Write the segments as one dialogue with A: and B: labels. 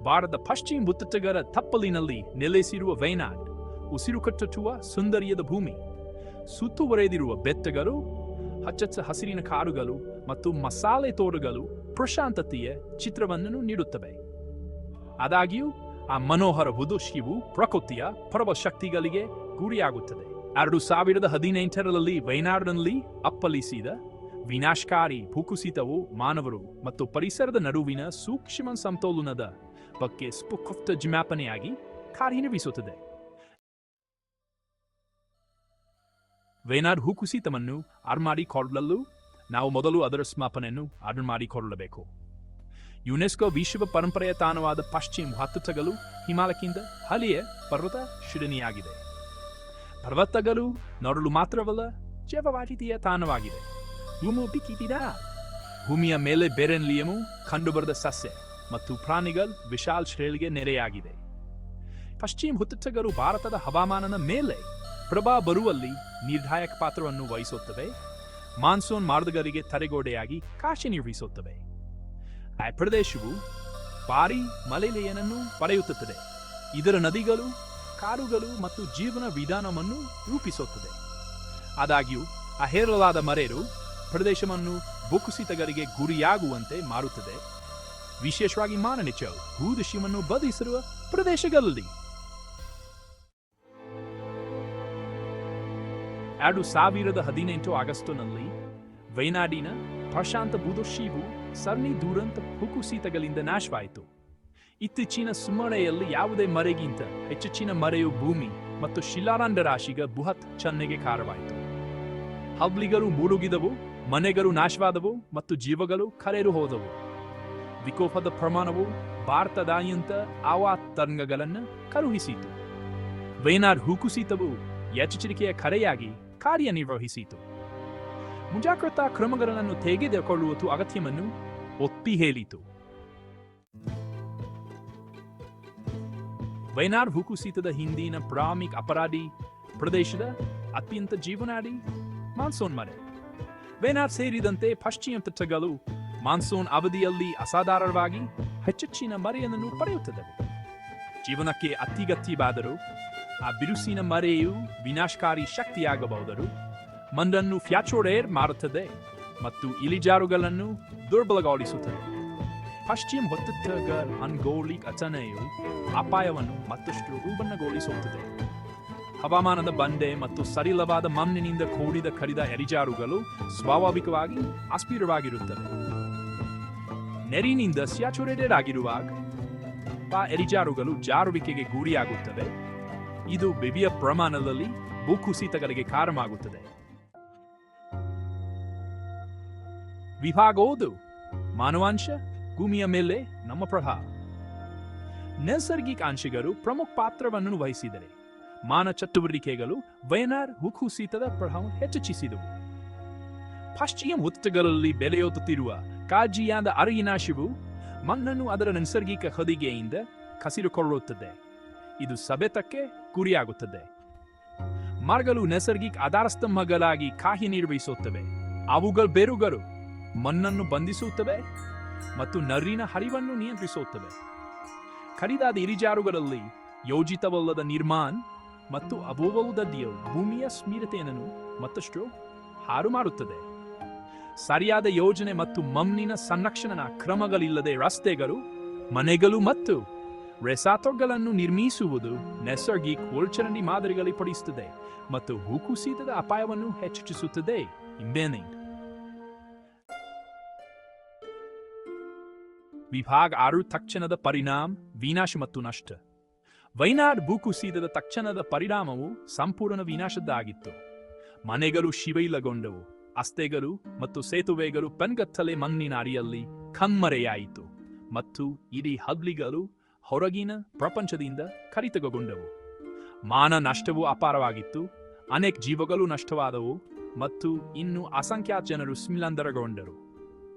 A: ಭಾರತದ ಪಶ್ಚಿಮ ಉತ್ತಟಗರ ತಪ್ಪಲಿನಲ್ಲಿ ನೆಲೆಸಿರುವ ವೈನಾಡ್ ಉಸಿರುಕಟ್ಟುವ ಸುಂದರಿಯದ ಭೂಮಿ. ಸುತ್ತುವರೆದಿರುವ ಬೆಟ್ಟಗಳು, ಹಚ್ಚ ಹಸಿರಿನ ಕಾಡುಗಳು ಮತ್ತು ಮಸಾಲೆ ತೋಟಗಳು ಪ್ರಶಾಂತತೆಯ ಚಿತ್ರವನ್ನು ನೀಡುತ್ತವೆ. ಆದಾಗ್ಯೂ ಆ ಮನೋಹರ ಉದೃಶ್ಯವು ಪ್ರಕೃತಿಯ ಪ್ರಬಲ ಶಕ್ತಿಗಳಿಗೆ ಗುರಿಯಾಗುತ್ತದೆ. 2018ರಲ್ಲಿ ವೈನಾಡ್ನಲ್ಲಿ ಅಪ್ಪಳಿಸಿದ ವಿನಾಶಕಾರಿ ಭೂಕುಸಿತವು ಮಾನವರು ಮತ್ತು ಪರಿಸರದ ನಡುವಿನ ಸೂಕ್ಷ್ಮ ಸಮತೋಲನದ ಬಗ್ಗೆ ಸ್ಪಷ್ಟ ಜ್ಞಾಪನೆಯಾಗಿ ಕಾರ್ಯನಿರ್ವಹಿಸುತ್ತದೆ. ವೈನಾಡ್ ಭೂಕುಸಿತವನ್ನು ಅರ್ಥಮಾಡಿಕೊಳ್ಳಲು ನಾವು ಮೊದಲು ಅದರ ಸ್ಮಾಪನೆಯನ್ನು ಅರ್ಥಮಾಡಿಕೊಳ್ಳಬೇಕು. ಯುನೆಸ್ಕೋ ವಿಶ್ವ ಪರಂಪರೆಯ ತಾಣವಾದ ಪಶ್ಚಿಮ ಘಟ್ಟಗಳು ಹಿಮಾಲಯಕ್ಕಿಂತ ಹಳೆಯ ಪರ್ವತ ಶ್ರೇಣಿಯಾಗಿದೆ. ಪರ್ವತಗಳು ನೋಡಲು ಮಾತ್ರವಲ್ಲ, ಜೀವವೈವಿಧ್ಯತೆಯ ತಾಣವಾಗಿದೆ. ಭೂಮಿಯ ಮೇಲೆ ಬೆರೆಲಿಯಮು ಕಂಡುಬರದ ಸಸ್ಯ ಮತ್ತು ಪ್ರಾಣಿಗಳ ವಿಶಾಲ ಶ್ರೇಣಿಗೆ ನೆರೆಯಾಗಿದೆ. ಪಶ್ಚಿಮ ಘಟ್ಟಗಳು ಭಾರತದ ಹವಾಮಾನದ ಮೇಲೆ ಪ್ರಭಾವ ಬರುವಲ್ಲಿ ನಿರ್ಣಾಯಕ ಪಾತ್ರವನ್ನು ವಹಿಸುತ್ತವೆ. ಮಾನ್ಸೂನ್ ಮಾರ್ಗಗಳಿಗೆ ತಡೆಗೋಡೆಯಾಗಿ ಕಾರ್ಯನಿರ್ವಹಿಸುತ್ತವೆ. ಆ ಪ್ರದೇಶವು ಭಾರೀ ಮಳೆಯನ್ನು ಪಡೆಯುತ್ತದೆ. ಇದರ ನದಿಗಳು, ಕಾಡುಗಳು ಮತ್ತು ಜೀವನ ವಿಧಾನವನ್ನು ರೂಪಿಸುತ್ತದೆ. ಆದಾಗ್ಯೂ ಆ ಹೇರಲಾದ ಮರೆಯು ಪ್ರದೇಶವನ್ನು ಭೂಕುಸಿತಗಳಿಗೆ ಗುರಿಯಾಗುವಂತೆ ಮಾಡುತ್ತದೆ, ವಿಶೇಷವಾಗಿ ಮಾನನೆಚ್ಚವು ಭೂದೃಶ್ಯವನ್ನು ಬದಲಿಸಿರುವ ಪ್ರದೇಶಗಳಲ್ಲಿ. 2018 ಆಗಸ್ಟ್ನಲ್ಲಿ ವೈನಾಡಿನ ಪ್ರಶಾಂತ ಭೂದೃಶ್ಯವು ಸರಣಿ ದುರಂತ ಭೂಕುಸಿತಗಳಿಂದ ನಾಶವಾಯಿತು. ಇತ್ತೀಚಿನ ಸುಮಳೆಯಲ್ಲಿ ಯಾವುದೇ ಮರೆಗಿಂತ ಹೆಚ್ಚಿನ ಮರೆಯು ಭೂಮಿ ಮತ್ತು ಶಿಲಾರಂಧ್ರರಾಶಿಗೆ ಬೃಹತ್ ಚನ್ನೆಗೆ ಕಾರಣವಾಯಿತು. ಹಳ್ಳಿಗಳು ಮುಳುಗಿದವು, ಮನೆಗಳು ನಾಶವಾದವು ಮತ್ತು ಜೀವಗಳು ಕಳೆದು ಹೋದವು. ವಿಕೋಪದ ಪ್ರಮಾಣವು ಭಾರತದಾದ್ಯಂತ ಆವಾತರಂಗಗಳನ್ನು ಕಳುಹಿಸಿತು. ವೈನಾಡ್ ಭೂಕುಸಿತವು ಎಚ್ಚರಿಕೆಯ ಕರೆಯಾಗಿ ಕಾರ್ಯನಿರ್ವಹಿಸಿತು. ಮುಂಜಾಗ್ರತಾ ಕ್ರಮಗಳನ್ನು ತೆಗೆದುಕೊಳ್ಳುವ ಅಗತ್ಯವನ್ನು ಒತ್ತಿ ಹೇಳಿತು. ವೈನಾಡ್ ಭೂಕುಸಿತದ ಹಿಂದಿನ ಪ್ರಾಮಿಕ್ ಅಪರಾಧಿ ಪ್ರದೇಶದ ಅತ್ಯಂತ ಜೀವನಾಡಿ ಮಾನ್ಸೂನ್ ಮಳೆ. ವೈನಾಡ್ ಸೇರಿದಂತೆ ಪಶ್ಚಿಮ ತಟಗಳು ಮಾನ್ಸೂನ್ ಅವಧಿಯಲ್ಲಿ ಅಸಾಧಾರಣವಾಗಿ ಹೆಚ್ಚಿನ ಮಳೆಯನ್ನು ಪಡೆಯುತ್ತದೆ. ಜೀವನಕ್ಕೆ ಅತ್ಯಗತ್ಯವಾದರೂ ಆ ಬಿರುಸಿನ ಮಳೆಯು ವಿನಾಶಕಾರಿ ಶಕ್ತಿಯಾಗಬಹುದರು. ಮಣ್ಣನ್ನು ಫ್ಯಾಚೋಡೇರ್ ಮಾಡುತ್ತದೆ ಮತ್ತು ಇಳಿಜಾರುಗಳನ್ನು ದುರ್ಬಲಗೊಳಿಸುತ್ತದೆ. ಪಶ್ಚಿಮ ಘಟ್ಟಗಳ ಭೌಗೋಳಿಕ ರಚನೆಯು ಅಪಾಯವನ್ನು ಮತ್ತಷ್ಟು ಉಲ್ಬಣಗೊಳಿಸುತ್ತದೆ. ಹವಾಮಾನದ ಬಂಡೆ ಮತ್ತು ಸಡಿಲವಾದ ಮಣ್ಣಿನಿಂದ ಕೂಡಿದ ಕಡಿದ ಇಳಿಜಾರುಗಳು ಸ್ವಾಭಾವಿಕವಾಗಿ ಅಸ್ಥಿರವಾಗಿರುತ್ತವೆ. ನೆರಿನಿಂದ ಸ್ಯಾಚುರೇಟೆಡ್ ಆಗಿರುವಾಗ ಆ ಇಳಿಜಾರುಗಳು ಜಾರುವಿಕೆಗೆ ಗುರಿಯಾಗುತ್ತವೆ. ಇದು ವಿವಿಧ ಪ್ರಮಾಣದಲ್ಲಿ ಭೂಕುಸಿತಗಳಿಗೆ ಕಾರಣವಾಗುತ್ತದೆ. ವಿಭಾಗೋದು ಮಾನವಾಂಶ ಭೂಮಿಯ ಮೇಲೆ ನಮ್ಮ ಪ್ರಭಾವ. ನೈಸರ್ಗಿಕ ಅಂಶಗಳು ಪ್ರಮುಖ ಪಾತ್ರವನ್ನು ವಹಿಸಿದರೆ ಮಾನವ ಚಟುವಟಿಕೆಗಳು ವೈನಾಡ್ ಭೂಕುಸಿತದ ಪ್ರಭಾವ ಹೆಚ್ಚಿಸಿದವು. ಪಶ್ಚಿಮ ಘಟ್ಟಗಳಲ್ಲಿ ಬೆಳೆಯುತ್ತಿರುವ ಕಾಜಿಯಾದ ಅರಣ್ಯನಾಶವು ಮಣ್ಣನ್ನು ಅದರ ನೈಸರ್ಗಿಕ ಹೊದಿಕೆಯಿಂದ ಕಸಿದುಕೊಳ್ಳುತ್ತದೆ. ಇದು ಸವೆತಕ್ಕೆ ಗುರಿಯಾಗುತ್ತದೆ. ಮರಗಳು ನೈಸರ್ಗಿಕ ಆಧಾರಸ್ತಂಭಗಳಾಗಿ ಕಾರ್ಯನಿರ್ವಹಿಸುತ್ತವೆ. ಅವುಗಳ ಬೇರುಗಳು ಮಣ್ಣನ್ನು ಬಂಧಿಸುತ್ತವೆ ಮತ್ತು ನೀರಿನ ಹರಿವನ್ನು ನಿಯಂತ್ರಿಸುತ್ತವೆ. ಕಡಿದಾದ ಇಳಿಜಾರುಗಳಲ್ಲಿ ಯೋಜಿತವಲ್ಲದ ನಿರ್ಮಾಣ ಮತ್ತು ಅಭೂವದದ್ಯು ಭೂಮಿಯ ಸ್ಮಿರತೆಯನ್ನು ಮತ್ತಷ್ಟು ಹಾಳು ಮಾಡುತ್ತದೆ. ಸರಿಯಾದ ಯೋಜನೆ ಮತ್ತು ಮಣ್ಣಿನ ಸಂರಕ್ಷಣಾ ಕ್ರಮಗಳಿಲ್ಲದೆ ರಸ್ತೆಗಳು, ಮನೆಗಳು ಮತ್ತು ರೆಸಾರ್ಟ್ಗಳನ್ನು ನಿರ್ಮಿಸುವುದು ನೈಸರ್ಗಿಕ ಒಳಚರಂಡಿ ಮಾದರಿಗಳಿಗೆ ಪಡಿಸುತ್ತದೆ ಮತ್ತು ಭೂಕುಸಿತದ ಅಪಾಯವನ್ನು ಹೆಚ್ಚಿಸುತ್ತದೆ. ವಿಭಾಗ 6 ತಕ್ಷಣದ ಪರಿಣಾಮ, ವಿನಾಶ ಮತ್ತು ನಷ್ಟ. ವೈನಾಡ್ ಭೂಕುಸಿತದ ತಕ್ಷಣದ ಪರಿಣಾಮವು ಸಂಪೂರ್ಣ ವಿನಾಶದ್ದಾಗಿತ್ತು. ಮನೆಗಳು ಶಿಥಿಲಗೊಂಡವು, ರಸ್ತೆಗಳು ಮತ್ತು ಸೇತುವೆಗಳು ಪೆನ್ಗತ್ತಲೆ ಮಣ್ಣಿನ ಅಡಿಯಲ್ಲಿ ಕಣ್ಮರೆಯಾಯಿತು ಮತ್ತು ಇಡೀ ಹಳ್ಳಿಗಳು ಹೊರಗಿನ ಪ್ರಪಂಚದಿಂದ ಕಡಿತಗೊಂಡವು. ಮಾನ ನಷ್ಟವು ಅಪಾರವಾಗಿತ್ತು. ಅನೇಕ ಜೀವಗಳು ನಷ್ಟವಾದವು ಮತ್ತು ಇನ್ನು ಅಸಂಖ್ಯಾತ ಜನರು ಸ್ಥಳಾಂತರಗೊಂಡರು.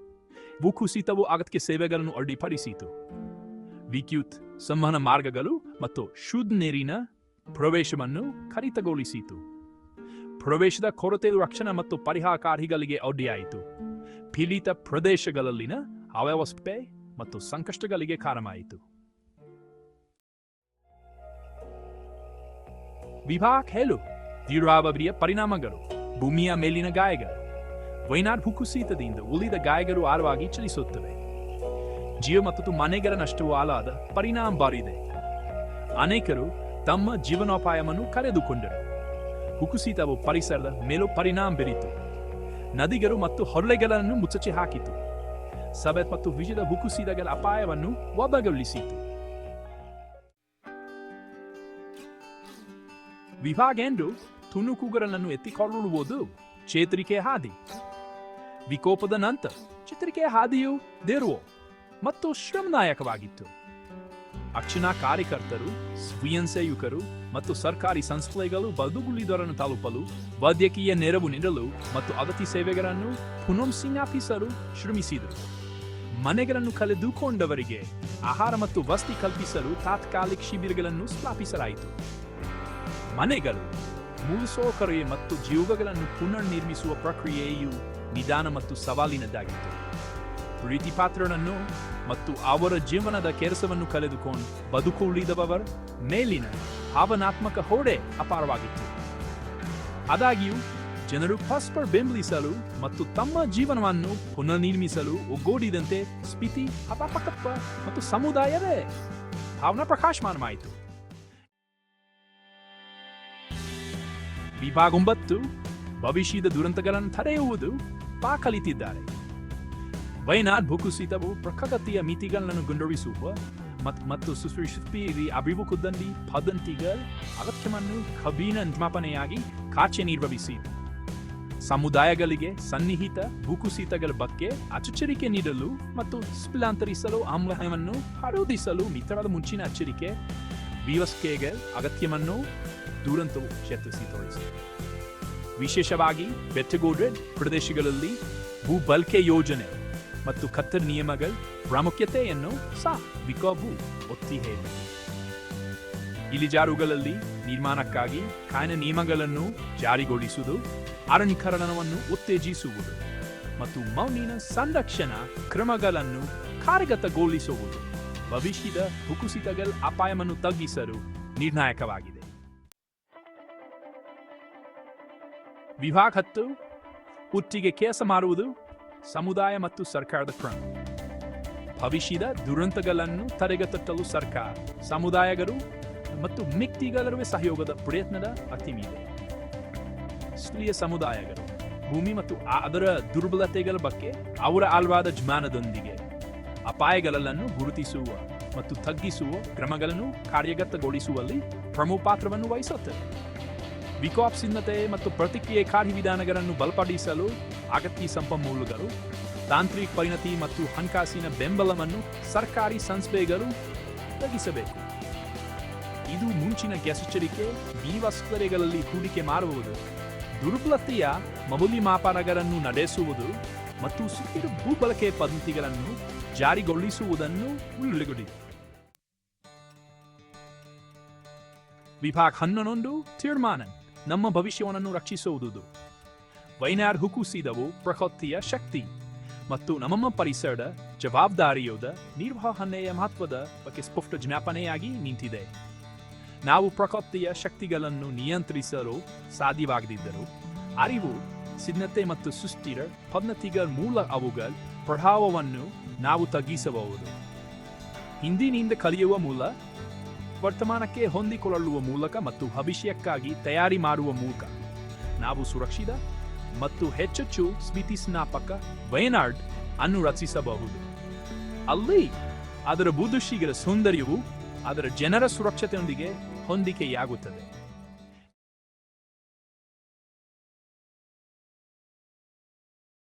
A: ಭೂಕುಸಿತವು ಅಗತ್ಯ ಸೇವೆಗಳನ್ನು ಅಡ್ಡಿಪಡಿಸಿತು. ವಿದ್ಯುತ್, ಸಂವಹನ ಮಾರ್ಗಗಳು ಮತ್ತು ಶುದ್ಧ ನೀರಿನ ಪ್ರವೇಶವನ್ನು ಕಡಿತಗೊಳಿಸಿತು. ಪ್ರವೇಶದ ಕೊರತೆ ರಕ್ಷಣಾ ಮತ್ತು ಪರಿಹಾರ ಕಾರ್ಯಗಳಿಗೆ ಅಡ್ಡಿಯಾಯಿತು. ಪೀಡಿತ ಪ್ರದೇಶಗಳಲ್ಲಿನ ಅವ್ಯವಸ್ಥೆ ಮತ್ತು ಸಂಕಷ್ಟಗಳಿಗೆ ಕಾರಣವಾಯಿತು. ವಿಭಾಗ ಹೇಳು ನೀರಾವರಿಯ ಪರಿಣಾಮಗಳು ಭೂಮಿಯ ಮೇಲಿನ ಗಾಯಗಳು ವೈನಾಡ್ ಭೂಕುಸಿತದಿಂದ ಉಳಿದ ಗಾಯಗಳು ಆಳವಾಗಿ ಚಲಿಸುತ್ತವೆ. ಜೀವ ಮತ್ತು ಮನೆಗಳ ನಷ್ಟವು ಆಳವಾದ ಪರಿಣಾಮ ಬಾರಿದೆ. ಅನೇಕರು ತಮ್ಮ ಜೀವನೋಪಾಯವನ್ನು ಕಳೆದುಕೊಂಡರು. ಭೂಕುಸಿತವು ಪರಿಸರದ ಮೇಲೂ ಪರಿಣಾಮ ಬೀರಿತು. ನದಿಗಳು ಮತ್ತು ಹೊಳ್ಳೆಗಳನ್ನು ಮುಚ್ಚಿ ಹಾಕಿತು. ಸಭೆ ಮತ್ತು ವಿಜಯದ ಭೂಕುಸಿತಗಳ ಅಪಾಯವನ್ನು ಒಬ್ಬಗೊಳಿಸಿತು. ವಿಭಾಗ ಎಂದು ತುಣುಕುಗಳನ್ನು ಎತ್ತಿಕೊಳ್ಳುವುದು ಚೇತರಿಕೆ ಹಾದಿ. ವಿಕೋಪದ ನಂತರ ಚೇತರಿಕೆಯ ಹಾದಿಯು ದೇರುವ ಮತ್ತು ಶ್ರಮದಾಯಕವಾಗಿತ್ತು. ರಕ್ಷಣಾ ಕಾರ್ಯಕರ್ತರು, ಸ್ವಯಂ ಸೇವಕರು ಮತ್ತು ಸರ್ಕಾರಿ ಸಂಸ್ಥೆಗಳು ಬದುಕುಳಿದವರನ್ನು ತಲುಪಲು, ವೈದ್ಯಕೀಯ ನೆರವು ನೀಡಲು ಮತ್ತು ಅಗತ್ಯ ಸೇವೆಗಳನ್ನು ಪುನಃಸ್ಥಾಪಿಸಲು ಶ್ರಮಿಸಿದರು. ಮನೆಗಳನ್ನು ಕಳೆದುಕೊಂಡವರಿಗೆ ಆಹಾರ ಮತ್ತು ವಸತಿ ಕಲ್ಪಿಸಲು ತಾತ್ಕಾಲಿಕ ಶಿಬಿರಗಳನ್ನು ಸ್ಥಾಪಿಸಲಾಯಿತು. ಮನೆಗಳು, ಮೂಲಸೌಕರ್ಯ ಮತ್ತು ಜೀವಗಳನ್ನು ಪುನರ್ ನಿರ್ಮಿಸುವ ಪ್ರಕ್ರಿಯೆಯು ನಿಧಾನ ಮತ್ತು ಸವಾಲಿನದ್ದಾಗಿತ್ತು. ಪ್ರೀತಿಪಾತ್ರರನ್ನು ಮತ್ತು ಅವರ ಜೀವನದ ಕೆಲಸವನ್ನು ಕಳೆದುಕೊಂಡು ಬದುಕುಳಿದವರ ಮೇಲಿನ ಭಾವನಾತ್ಮಕ ಹೊಡೆ ಅಪಾರವಾಗಿತ್ತು. ಆದಾಗ್ಯೂ ಜನರು ಪರಸ್ಪರ ಬೆಂಬಲಿಸಲು ಮತ್ತು ತಮ್ಮ ಜೀವನವನ್ನು ಪುನರ್ನಿರ್ಮಿಸಲು ಒಗ್ಗೂಡಿದಂತೆ ಸ್ಫೀತಿ, ಅಪಾಪಕತ್ವ ಮತ್ತು ಸಮುದಾಯವೇ ಭಾವನಾ ಪ್ರಕಾಶಮಾನವಾಯಿತು. ವಿಭಾಗ 9 ಭವಿಷ್ಯದ ದುರಂತಗಳನ್ನು ತಡೆಯುವುದು ಕಲಿತಿದ್ದಾರೆ. ವೈನಾಡ್ ಭೂಕುಸಿತವು ಪ್ರಕೃತಿಯ ಮಿತಿಗಳನ್ನು ಗುಂಡರಿಸುವ ಮತ್ತು ಸುಸ್ಥಿರ ಅಭಿವೃದ್ಧಿ ಪದ್ಧತಿಗಳ ಅಗತ್ಯವನ್ನು ಕಬ್ಬಿನ ನಿರ್ಮಾಪನೆಯಾಗಿ ಕಾರ್ಯನಿರ್ವಹಿಸಿತು. ಸಮುದಾಯಗಳಿಗೆ ಸನ್ನಿಹಿತ ಭೂಕುಸಿತಗಳ ಬಗ್ಗೆ ಎಚ್ಚರಿಕೆ ನೀಡಲು ಮತ್ತು ಸ್ಥಳಾಂತರಿಸಲು ಆಮ್ಲವನ್ನು ಹರಡಿಸಲು ಮಿತ್ರದ ಮುಂಚಿನ ಎಚ್ಚರಿಕೆ ವ್ಯವಸ್ಥೆಗಳ ಅಗತ್ಯವನ್ನು ದುರಂತವು ಚೇತರಿಸಿತು. ವಿಶೇಷವಾಗಿ ಬೆಟ್ಟಗುಡ್ಡ ಪ್ರದೇಶಗಳಲ್ಲಿ ಭೂಬಳಕೆ ಯೋಜನೆ ಮತ್ತು ಕಟ್ಟಡ ನಿಯಮಗಳ ಪ್ರಾಮುಖ್ಯತೆಯನ್ನು ವಿಕೋಪವು ಒತ್ತಿ ಹೇಳಿದೆ. ಇಳಿಜಾರುಗಳಲ್ಲಿ ನಿರ್ಮಾಣಕ್ಕಾಗಿ ಕಾಯ್ದೆ ನಿಯಮಗಳನ್ನು ಜಾರಿಗೊಳಿಸುವುದು, ಅರಣ್ಯೀಕರಣವನ್ನು ಉತ್ತೇಜಿಸುವುದು ಮತ್ತು ಮಣ್ಣಿನ ಸಂರಕ್ಷಣಾ ಕ್ರಮಗಳನ್ನು ಕಾರ್ಯಗತಗೊಳಿಸುವುದು ಭವಿಷ್ಯದ ಭೂಕುಸಿತಗಳ ಅಪಾಯವನ್ನು ತಗ್ಗಿಸಲು ನಿರ್ಣಾಯಕವಾಗಿದೆ. ವಿಭಾಗ 10 ಒಟ್ಟಿಗೆ ಕೆಲಸ ಮಾಡುವುದು ಸಮುದಾಯ ಮತ್ತು ಸರ್ಕಾರದ ಕ್ರಮ. ಭವಿಷ್ಯದ ದುರಂತಗಳನ್ನು ತಡೆಗಟ್ಟಲು ಸರ್ಕಾರ, ಸಮುದಾಯಗಳು ಮತ್ತು ವ್ಯಕ್ತಿಗಳ ಸಹಯೋಗದ ಪ್ರಯತ್ನದ ಅಗತ್ಯವಿದೆ. ಸ್ಥಳೀಯ ಸಮುದಾಯಗಳು ಭೂಮಿ ಮತ್ತು ಅದರ ದುರ್ಬಲತೆಗಳ ಬಗ್ಗೆ ಅವರ ಆಳವಾದ ಜ್ಞಾನದೊಂದಿಗೆ ಅಪಾಯಗಳನ್ನು ಗುರುತಿಸುವ ಮತ್ತು ತಗ್ಗಿಸುವ ಕ್ರಮಗಳನ್ನು ಕಾರ್ಯಗತಗೊಳಿಸುವಲ್ಲಿ ಪ್ರಮುಖ ಪಾತ್ರವನ್ನು ವಹಿಸುತ್ತದೆ. ವಿಕೋಪ ಸಿದ್ಧತೆ ಮತ್ತು ಪ್ರತಿಕ್ರಿಯೆ ಕಾರ್ಯವಿಧಾನಗಳನ್ನು ಬಲಪಡಿಸಲು ಅಗತ್ಯ ಸಂಪನ್ಮೂಲಗಳು, ತಾಂತ್ರಿಕ ಪರಿಣತಿ ಮತ್ತು ಹಣಕಾಸಿನ ಬೆಂಬಲವನ್ನು ಸರ್ಕಾರಿ ಸಂಸ್ಥೆಗಳು ಒದಗಿಸಬೇಕು. ಇದು ಮುಂಚಿನ ಎಚ್ಚರಿಕೆ ವ್ಯವಸ್ಥೆಗಳಲ್ಲಿ ಹೂಡಿಕೆ ಮಾಡುವುದು, ದುರ್ಬಲತೆಯ ಮೌಲ್ಯಮಾಪನಗಳನ್ನು ನಡೆಸುವುದು ಮತ್ತು ಸುಸ್ಥಿರ ಭೂಬಳಕೆ ಪದ್ಧತಿಗಳನ್ನು ಜಾರಿಗೊಳಿಸುವುದನ್ನು ಒಳಗೊಂಡಿದೆ. ವಿಭಾಗ 11 ತೀರ್ಮಾನ ನಮ್ಮ ಭವಿಷ್ಯವನ್ನು ರಕ್ಷಿಸುವುದು. ವೈನಾಡ್ ಭೂಕುಸಿತವು ಪ್ರಕೃತಿಯ ಶಕ್ತಿ ಮತ್ತು ನಮ್ಮ ಪರಿಸರದ ಜವಾಬ್ದಾರಿಯಾದ ನಿರ್ವಹಣೆಯ ಮಹತ್ವದ ಬಗ್ಗೆ ಸ್ಪಷ್ಟ ಜ್ಞಾಪನೆಯಾಗಿ ನಿಂತಿದೆ. ನಾವು ಪ್ರಕೃತಿಯ ಶಕ್ತಿಗಳನ್ನು ನಿಯಂತ್ರಿಸಲು ಸಾಧ್ಯವಾಗದಿದ್ದರೂ ಅರಿವು, ಸಿದ್ಧತೆ ಮತ್ತು ಸುಸ್ಥಿರ ಪದ್ಧತಿಗಳ ಮೂಲ ಅವುಗಳ ಪ್ರಭಾವವನ್ನು ನಾವು ತಗ್ಗಿಸಬಹುದು. ಹಿಂದಿನಿಂದ ಕಲಿಯುವ ಮೂಲಕ, ವರ್ತಮಾನಕ್ಕೆ ಹೊಂದಿಕೊಳ್ಳುವ ಮೂಲಕ ಮತ್ತು ಭವಿಷ್ಯಕ್ಕಾಗಿ ತಯಾರಿ ಮಾಡುವ ಮೂಲಕ ನಾವು ಸುರಕ್ಷಿತ ಮತ್ತು ಹೆಚ್ಚು ಸ್ಥಿತಿಸ್ಥಾಪಕ ವೈನಾಡ್ ಅನ್ನು ರಚಿಸಬಹುದು. ಅಲ್ಲಿ ಅದರ ಭೂದೃಶ್ಯಗಳ ಸೌಂದರ್ಯವು ಅದರ ಜನರ ಸುರಕ್ಷತೆಯೊಂದಿಗೆ ಹೊಂದಿಕೆಯಾಗುತ್ತದೆ.